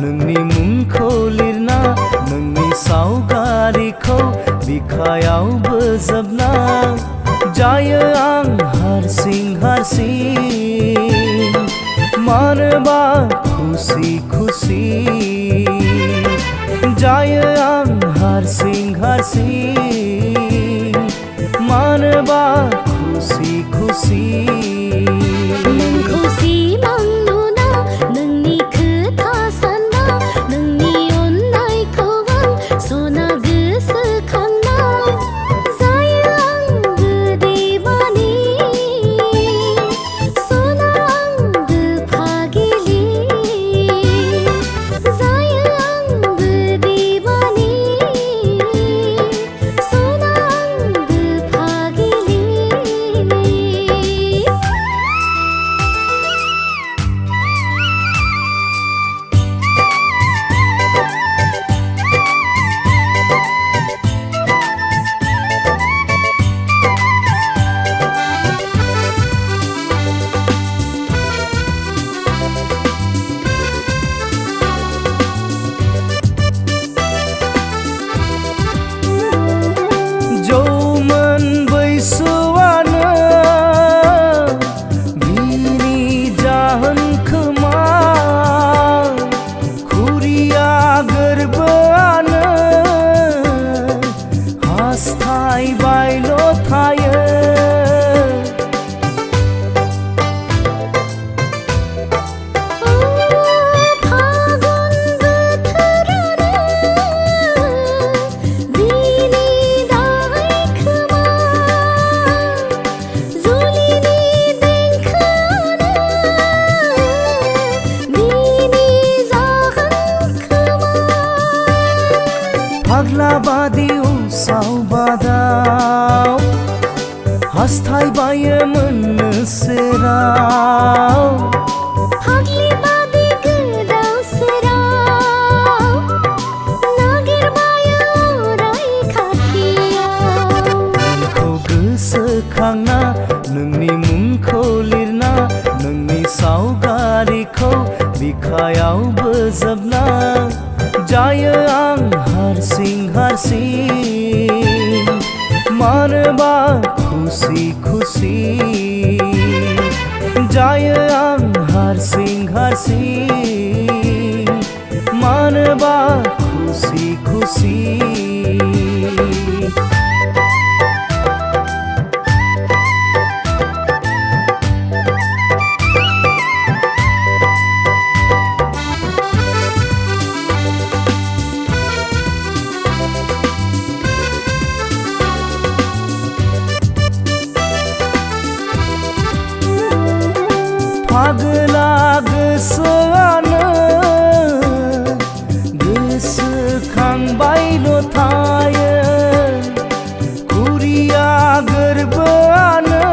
नोंनि मुंखौ लिरना नोंनि सावगारिखौ बिखायाव बोजबना जायो आं हारसिं हारसिं मानोबा खुसि खुसि जायो आं हारसिं हारसिं मानोबा खुसि खुसि नोंखौ सिमां नुना नोंनि खोथा सानना नोंनि अननायखौ आं सना गोसोखांना जायो आंबो देवानि सना आंबो फागिलि जायो आंबो देवानि सना आंबो फागिलि जौमोन बैसोआनो बिनि जाहोन खोमा खुरिया गोरबोआनो हास्थायबायल' थायो फागुन बोथोरानो बिनि दाहाय खोमा जुलिनि देंखोआनो बिनि जाहोन खोमा फाग्ला बादि उसाव बादाव हास्थायबायो मोननो सेराव फाग्लि बादि गोदाव सोराव नागिरबायो अराय खाथियाव नोंखौ गोसोखांना नोंनि मुंखौ लिरना नोंनि सावगारिखौ बिखायाव बोजबना जायो आं हारसिं हारसिं मानोबा खुसि खुसि जायो आं हारसिं हारसिं मानोबा खुसि खुसि फागला गोसोआनो गोसोखांबायल' थायो खुरिया गोरबोआनो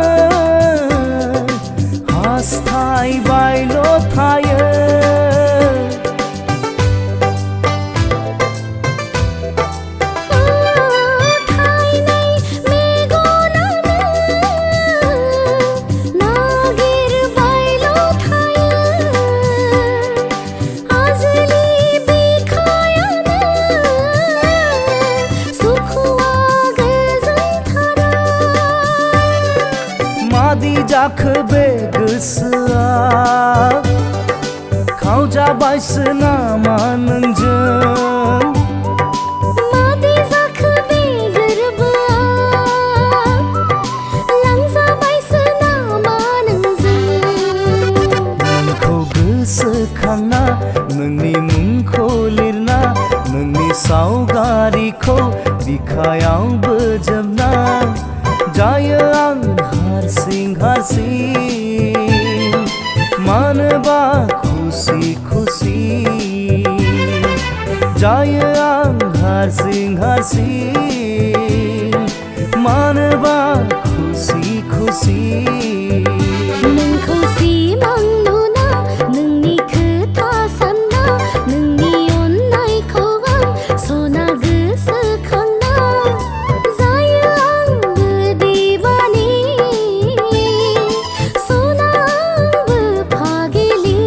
हास्थायबायल' थायो थायनाय मेगनानो नागिरबायल' थायो आजोलि बिखायानो सुखुआ गोजोनथारा मादि जाखो बे गोसोआ खावजाबायसो नामा नोंजों मादि जाखो बे गोरबोआ लांजाबायसो नामा नोंजों नोंखौ गोसोखांना नोंनि मुंखौ लिरना नोंनि सावगारिखौ बिखायाव बोजबना जायो आं हारसिं हारसिं मानोबा खुसि खुसि जायो आं हारसिं हारसिं मानोबा खुसि खुसि नोंखौ सिमां नुना नोंनि खोथा सानना नोंनि अननायखौ आं सना गोसोखांना जायो आंबो देवानि सना आंबो फागिलि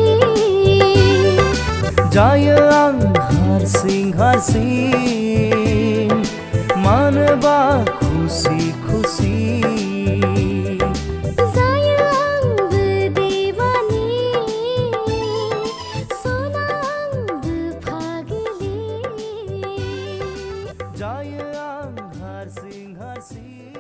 जायो हारसिं मानोबा खुसि